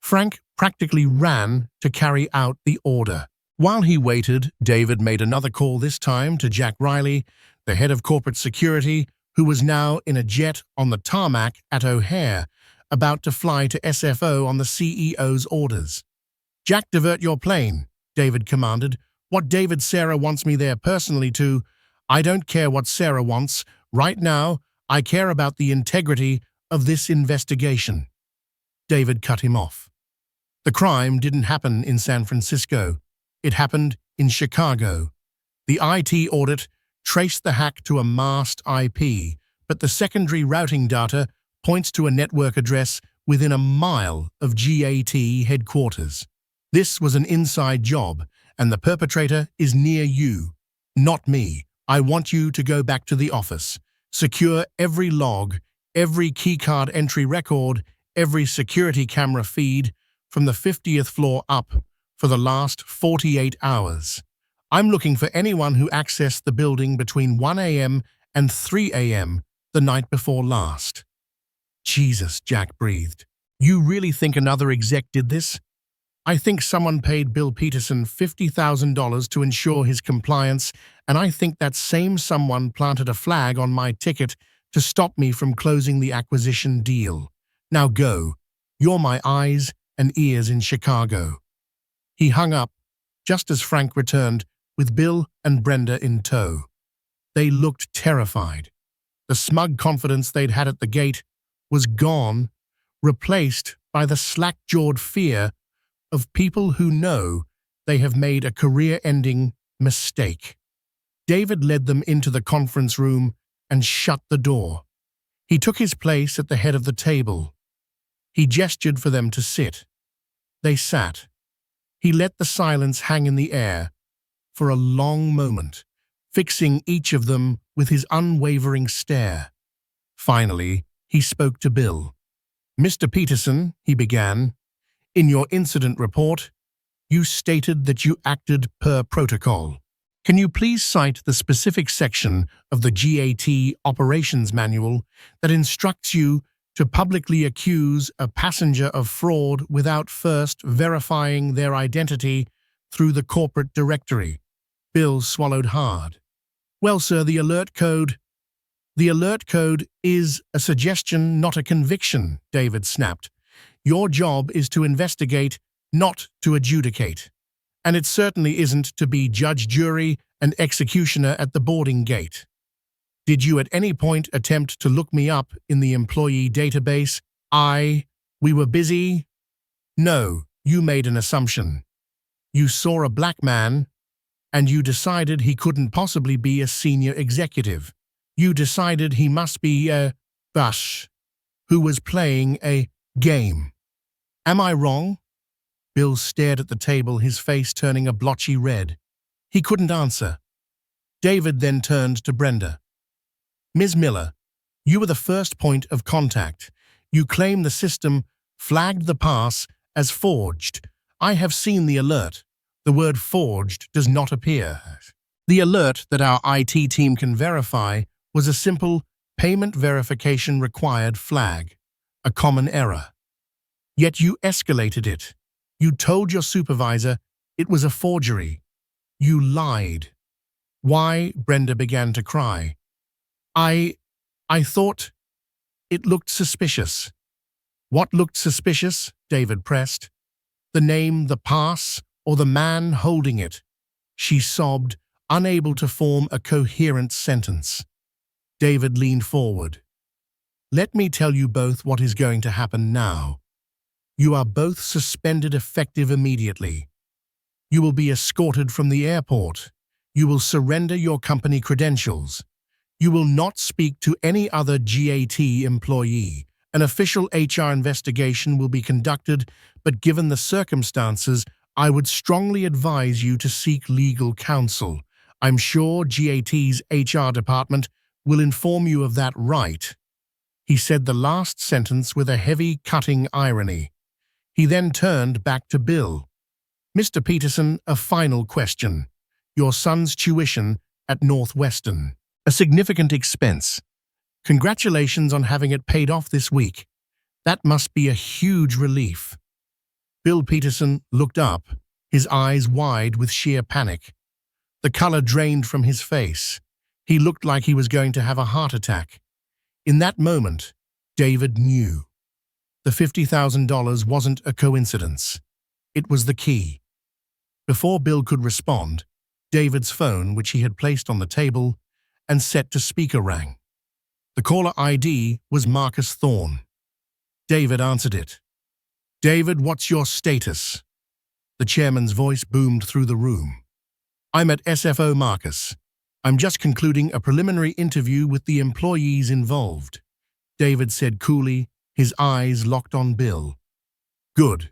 Frank practically ran to carry out the order. While he waited, David made another call, this time to Jack Riley, the head of corporate security, who was now in a jet on the tarmac at O'Hare, about to fly to SFO on the CEO's orders. "Jack, divert your plane," David commanded. "What David Sarah wants me there personally to. I don't care what Sarah wants. Right now, I care about the integrity of this investigation." David cut him off. The crime didn't happen in San Francisco. It happened in Chicago. The IT audit traced the hack to a masked IP, but the secondary routing data points to a network address within a mile of GAT headquarters. This was an inside job, and the perpetrator is near you, not me. I want you to go back to the office. Secure every log, every keycard entry record, every security camera feed from the 50th floor up for the last 48 hours. I'm looking for anyone who accessed the building between 1 a.m. and 3 a.m. the night before last. Jesus, Jack breathed. You really think another exec did this? I think someone paid Bill Peterson $50,000 to ensure his compliance, and I think that same someone planted a flag on my ticket to stop me from closing the acquisition deal. Now go. You're my eyes and ears in Chicago. He hung up just as Frank returned with Bill and Brenda in tow. They looked terrified. The smug confidence they'd had at the gate was gone, replaced by the slack-jawed fear of people who know they have made a career-ending mistake. David led them into the conference room and shut the door. He took his place at the head of the table. He gestured for them to sit. They sat. He let the silence hang in the air for a long moment, fixing each of them with his unwavering stare. Finally, he spoke to Bill. "Mr. Peterson," he began, "in your incident report, you stated that you acted per protocol. Can you please cite the specific section of the GAT operations manual that instructs you to publicly accuse a passenger of fraud without first verifying their identity through the corporate directory?" Bill swallowed hard. "Well, sir, the alert code is a suggestion, not a conviction," David snapped. "Your job is to investigate, not to adjudicate. And it certainly isn't to be judge, jury, and executioner at the boarding gate. Did you at any point attempt to look me up in the employee database? We were busy? No, you made an assumption. You saw a black man, and you decided he couldn't possibly be a senior executive. You decided he must be a bush who was playing a game. Am I wrong?" Bill stared at the table, his face turning a blotchy red. He couldn't answer. David then turned to Brenda. "Ms. Miller, you were the first point of contact. You claim the system flagged the pass as forged. I have seen the alert. The word forged does not appear. The alert that our IT team can verify was a simple payment verification required flag, a common error. Yet you escalated it. You told your supervisor it was a forgery. You lied." "Why?" Brenda began to cry. I thought it looked suspicious." "What looked suspicious?" David pressed. "The name, the pass, or the man holding it?" She sobbed, unable to form a coherent sentence. David leaned forward. "Let me tell you both what is going to happen now. You are both suspended effective immediately. You will be escorted from the airport. You will surrender your company credentials. You will not speak to any other GAT employee. An official HR investigation will be conducted, but given the circumstances, I would strongly advise you to seek legal counsel. I'm sure GAT's HR department will inform you of that right." He said the last sentence with a heavy, cutting irony. He then turned back to Bill. "Mr. Peterson, a final question. Your son's tuition at Northwestern. A significant expense. Congratulations on having it paid off this week. That must be a huge relief." Bill Peterson looked up, his eyes wide with sheer panic. The color drained from his face. He looked like he was going to have a heart attack. In that moment, David knew. The $50,000 wasn't a coincidence. It was the key. Before Bill could respond, David's phone, which he had placed on the table and set to speaker, rang. The caller ID was Marcus Thorne. David answered it. "David, what's your status?" The chairman's voice boomed through the room. "I'm at SFO, Marcus. I'm just concluding a preliminary interview with the employees involved," David said coolly, his eyes locked on Bill. "Good,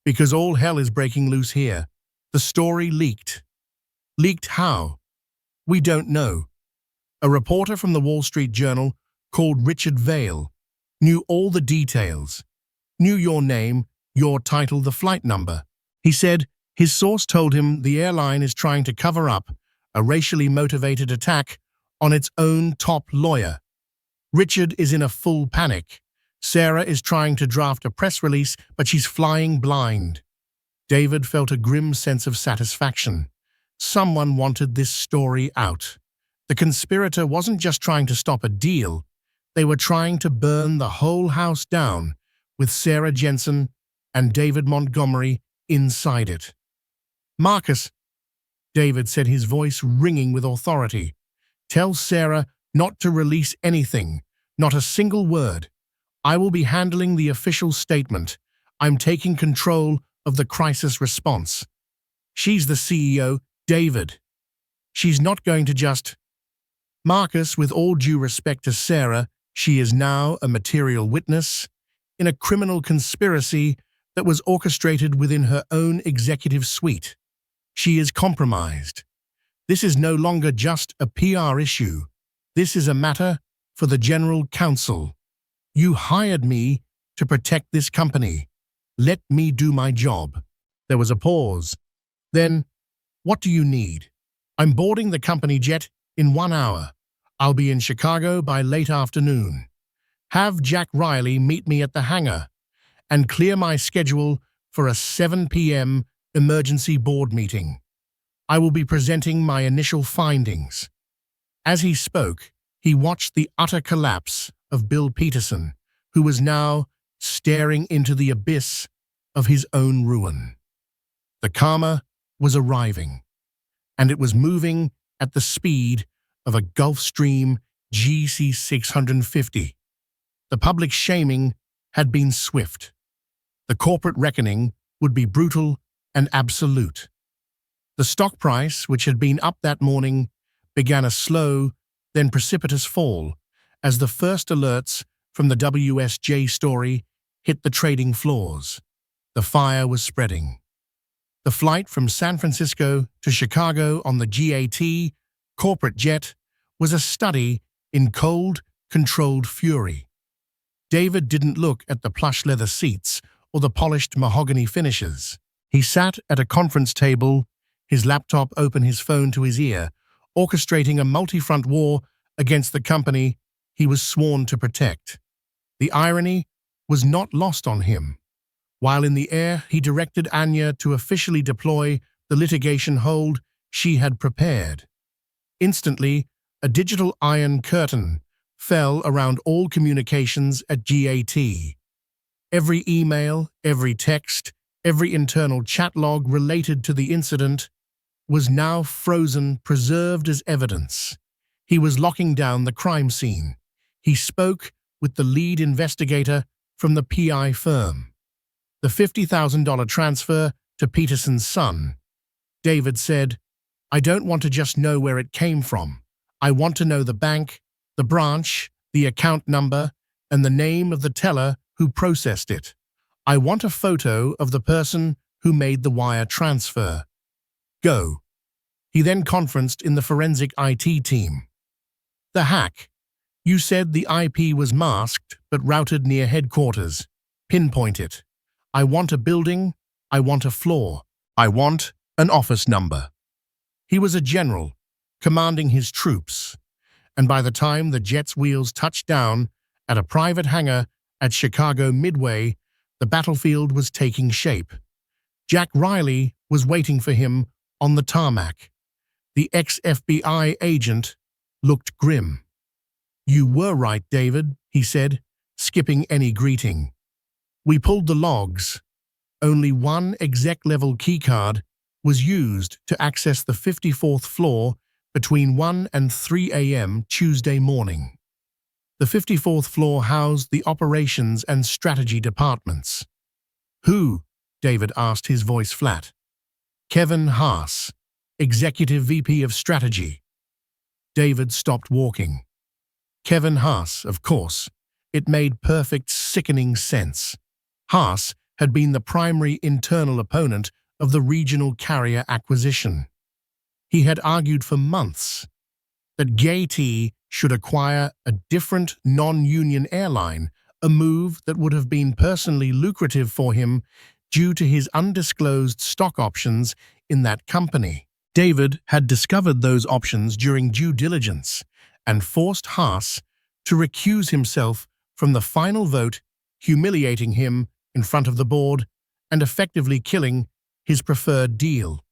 because all hell is breaking loose here. The story leaked." "Leaked how?" "We don't know. A reporter from the Wall Street Journal called Richard Vail knew all the details, knew your name, your title, the flight number. He said his source told him the airline is trying to cover up a racially motivated attack on its own top lawyer. Richard is in a full panic. Sarah is trying to draft a press release, but she's flying blind." David felt a grim sense of satisfaction. Someone wanted this story out. The conspirator wasn't just trying to stop a deal. They were trying to burn the whole house down, with Sarah Jensen and David Montgomery inside it. "Marcus," David said, his voice ringing with authority, "tell Sarah not to release anything, not a single word. I will be handling the official statement. I'm taking control of the crisis response. She's the CEO, David. She's not going to just—" "Marcus, with all due respect to Sarah, she is now a material witness in a criminal conspiracy that was orchestrated within her own executive suite. She is compromised. This is no longer just a PR issue. This is a matter for the General Counsel. You hired me to protect this company. Let me do my job." There was a pause. Then, "What do you need?" "I'm boarding the company jet in 1 hour. I'll be in Chicago by late afternoon. Have Jack Riley meet me at the hangar and clear my schedule for a 7 p.m. emergency board meeting. I will be presenting my initial findings." As he spoke, he watched the utter collapse of Bill Peterson, who was now staring into the abyss of his own ruin. The karma was arriving, and it was moving at the speed of a Gulfstream GC 650. The public shaming had been swift. The corporate reckoning would be brutal and absolute. The stock price, which had been up that morning, began a slow, then precipitous fall as the first alerts from the WSJ story hit the trading floors. The fire was spreading. The flight from San Francisco to Chicago on the GAT corporate jet was a study in cold, controlled fury. David didn't look at the plush leather seats or the polished mahogany finishes. He sat at a conference table, his laptop open, his phone to his ear, orchestrating a multi-front war against the company he was sworn to protect. The irony was not lost on him. While in the air, he directed Anya to officially deploy the litigation hold she had prepared. Instantly, a digital iron curtain fell around all communications at GAT. Every email, every text, every internal chat log related to the incident was now frozen, preserved as evidence. He was locking down the crime scene. He spoke with the lead investigator from the PI firm. The $50,000 transfer to Peterson's son. David said, "I don't want to just know where it came from. I want to know the bank, the branch, the account number, and the name of the teller who processed it. I want a photo of the person who made the wire transfer. Go." He then conferenced in the forensic IT team. "The hack. You said the IP was masked but routed near headquarters. Pinpoint it. I want a building. I want a floor. I want an office number." He was a general, commanding his troops, and by the time the jet's wheels touched down at a private hangar at Chicago Midway, the battlefield was taking shape. Jack Riley was waiting for him on the tarmac. The ex-FBI agent looked grim. "You were right, David," he said, skipping any greeting. "We pulled the logs. Only one exec-level keycard was used to access the 54th floor between 1 and 3 a.m. Tuesday morning. The 54th floor housed the operations and strategy departments." "Who?" David asked, his voice flat. "Kevin Haas, Executive VP of Strategy." David stopped walking. Kevin Haas, of course. It made perfect, sickening sense. Haas had been the primary internal opponent of the regional carrier acquisition. He had argued for months that Gaiety should acquire a different non-union airline, a move that would have been personally lucrative for him due to his undisclosed stock options in that company. David had discovered those options during due diligence and forced Haas to recuse himself from the final vote, humiliating him in front of the board and effectively killing his preferred deal.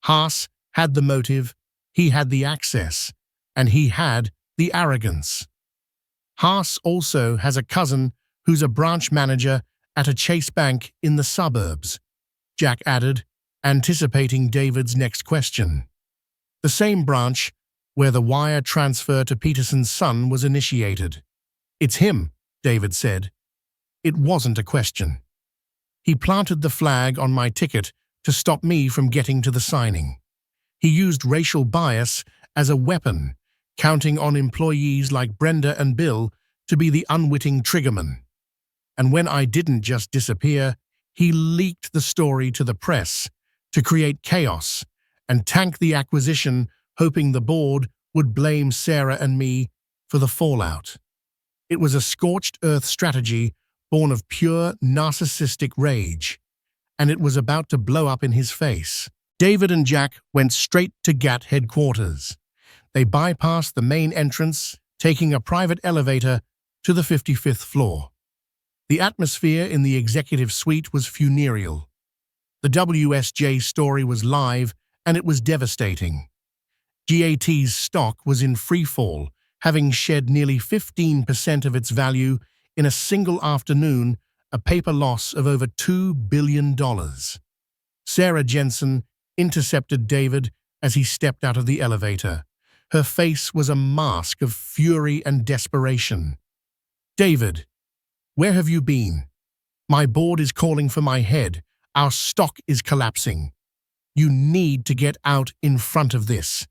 Haas had the motive, he had the access, and he had the arrogance. Haas also has a cousin who's a branch manager at a Chase Bank in the suburbs, Jack added, anticipating David's next question. "The same branch where the wire transfer to Peterson's son was initiated." "It's him," David said. It wasn't a question. "He planted the flag on my ticket to stop me from getting to the signing. He used racial bias as a weapon, counting on employees like Brenda and Bill to be the unwitting triggerman. And when I didn't just disappear, he leaked the story to the press to create chaos and tank the acquisition, hoping the board would blame Sarah and me for the fallout. It was a scorched earth strategy born of pure narcissistic rage, and it was about to blow up in his face." David and Jack went straight to GAT headquarters. They bypassed the main entrance, taking a private elevator to the 55th floor. The atmosphere in the executive suite was funereal. The WSJ story was live, and it was devastating. GAT's stock was in free fall, having shed nearly 15% of its value in a single afternoon, a paper loss of over $2 billion. Sarah Jensen intercepted David as he stepped out of the elevator. Her face was a mask of fury and desperation. "David, where have you been? My board is calling for my head. Our stock is collapsing. You need to get out in front of this.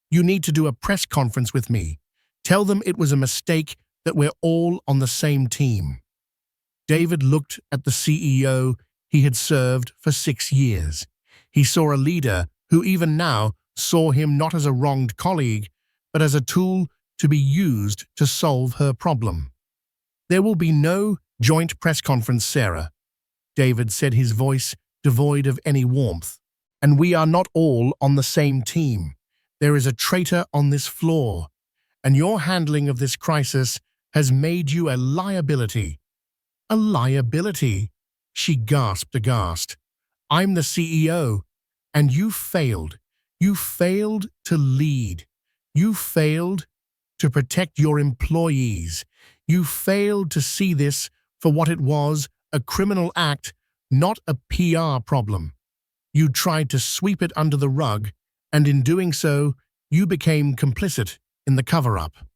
You need to do a press conference with me. Tell them it was a mistake, that we're all on the same team." David looked at the CEO he had served for 6 years. He saw a leader who even now saw him not as a wronged colleague, but as a tool to be used to solve her problem. "There will be no joint press conference, Sarah," David said, his voice devoid of any warmth. "And we are not all on the same team. There is a traitor on this floor, and your handling of this crisis has made you a liability." "A liability?" she gasped aghast. "I'm the CEO, and you failed. You failed to lead. You failed to protect your employees. You failed to see this for what it was, a criminal act, not a PR problem. You tried to sweep it under the rug, and in doing so, you became complicit in the cover-up.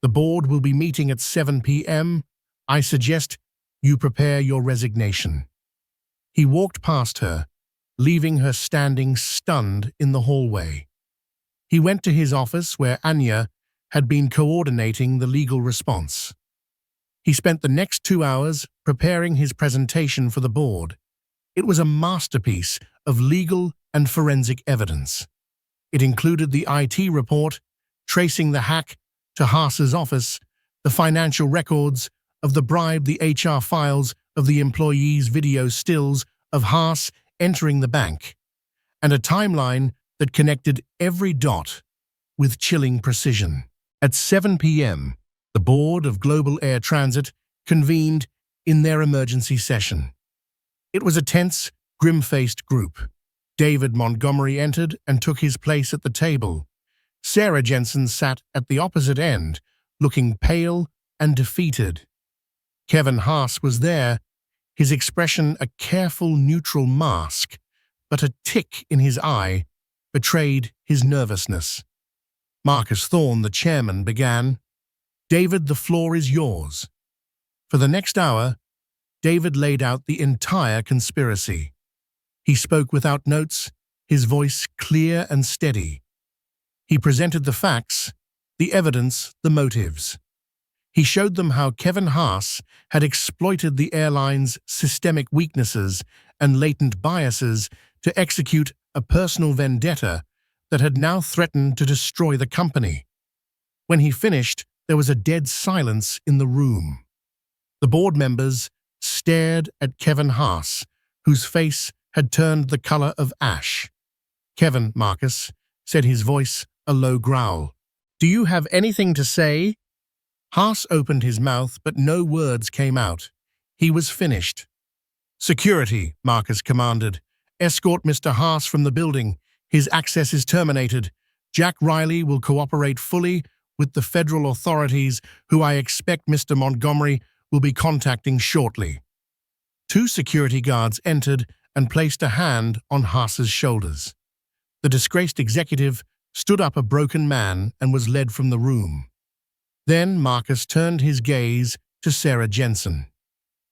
The board will be meeting at 7 p.m. I suggest you prepare your resignation." He walked past her, leaving her standing stunned in the hallway. He went to his office where Anya had been coordinating the legal response. He spent the next 2 hours preparing his presentation for the board. It was a masterpiece of legal and forensic evidence. It included the IT report, tracing the hack to Haas's office, the financial records of the bribe, the HR files of the employees' video stills of Haas entering the bank, and a timeline that connected every dot with chilling precision. At 7 p.m., the Board of Global Air Transit convened in their emergency session. It was a tense, grim-faced group. David Montgomery entered and took his place at the table. Sarah Jensen sat at the opposite end, looking pale and defeated. Kevin Haas was there, his expression a careful, neutral mask, but a tick in his eye betrayed his nervousness. Marcus Thorne, the chairman, began, "David, the floor is yours." For the next hour, David laid out the entire conspiracy. He spoke without notes, his voice clear and steady. He presented the facts, the evidence, the motives. He showed them how Kevin Haas had exploited the airline's systemic weaknesses and latent biases to execute a personal vendetta that had now threatened to destroy the company. When he finished, there was a dead silence in the room. The board members stared at Kevin Haas, whose face had turned the color of ash. "Kevin," Marcus said, his voice a low growl, "do you have anything to say?" Haas opened his mouth, but no words came out. He was finished. "Security," Marcus commanded. "Escort Mr. Haas from the building. His access is terminated. Jack Riley will cooperate fully with the federal authorities, who I expect Mr. Montgomery will be contacting shortly." 2 security guards entered and placed a hand on Haas's shoulders. The disgraced executive stood up a broken man and was led from the room. Then Marcus turned his gaze to Sarah Jensen.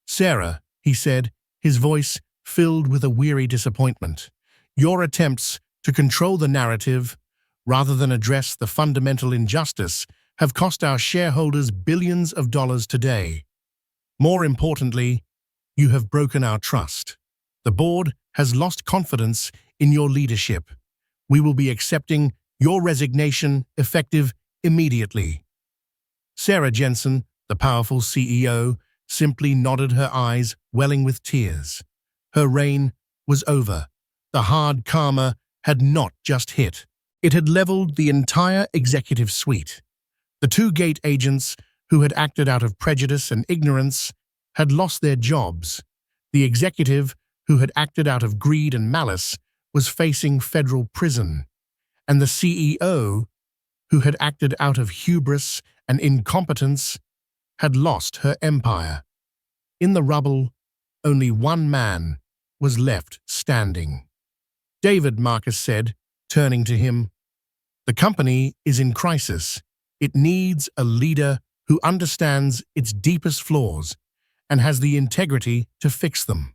"Sarah," he said, his voice filled with a weary disappointment, "your attempts to control the narrative, rather than address the fundamental injustice, have cost our shareholders billions of dollars today. More importantly, you have broken our trust. The board has lost confidence in your leadership. We will be accepting your resignation effective immediately." Sarah Jensen, the powerful CEO, simply nodded, her eyes welling with tears. Her reign was over. The hard karma had not just hit. It had leveled the entire executive suite. The 2 gate agents who had acted out of prejudice and ignorance had lost their jobs. The executive who had acted out of greed and malice was facing federal prison. And the CEO, who had acted out of hubris and incompetence, had lost her empire. In the rubble, only one man was left standing. "David," Marcus said, turning to him, "the company is in crisis. It needs a leader who understands its deepest flaws and has the integrity to fix them.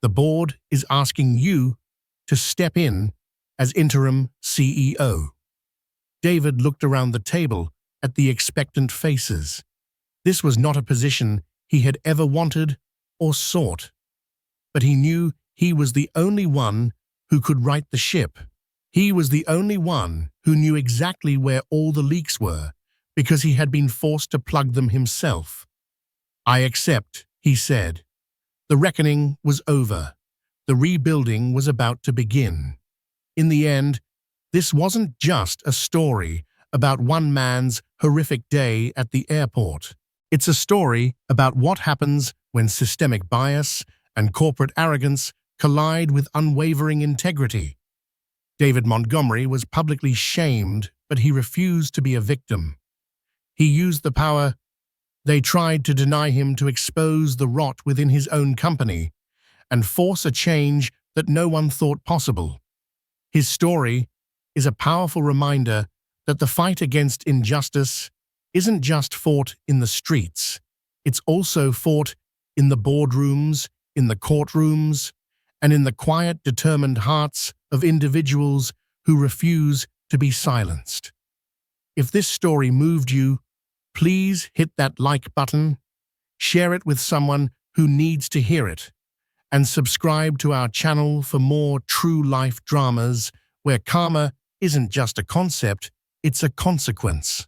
The board is asking you to step in as interim CEO." David looked around the table at the expectant faces. This was not a position he had ever wanted or sought, but he knew he was the only one who could right the ship. He was the only one who knew exactly where all the leaks were, because he had been forced to plug them himself. "I accept," he said. The reckoning was over. The rebuilding was about to begin. In the end, this wasn't just a story about one man's horrific day at the airport. It's a story about what happens when systemic bias and corporate arrogance collide with unwavering integrity. David Montgomery was publicly shamed, but he refused to be a victim. He used the power they tried to deny him to expose the rot within his own company and force a change that no one thought possible. His story is a powerful reminder that the fight against injustice isn't just fought in the streets. It's also fought in the boardrooms, in the courtrooms, and in the quiet, determined hearts of individuals who refuse to be silenced. If this story moved you, please hit that like button, share it with someone who needs to hear it, and subscribe to our channel for more true-life dramas where karma isn't just a concept, it's a consequence.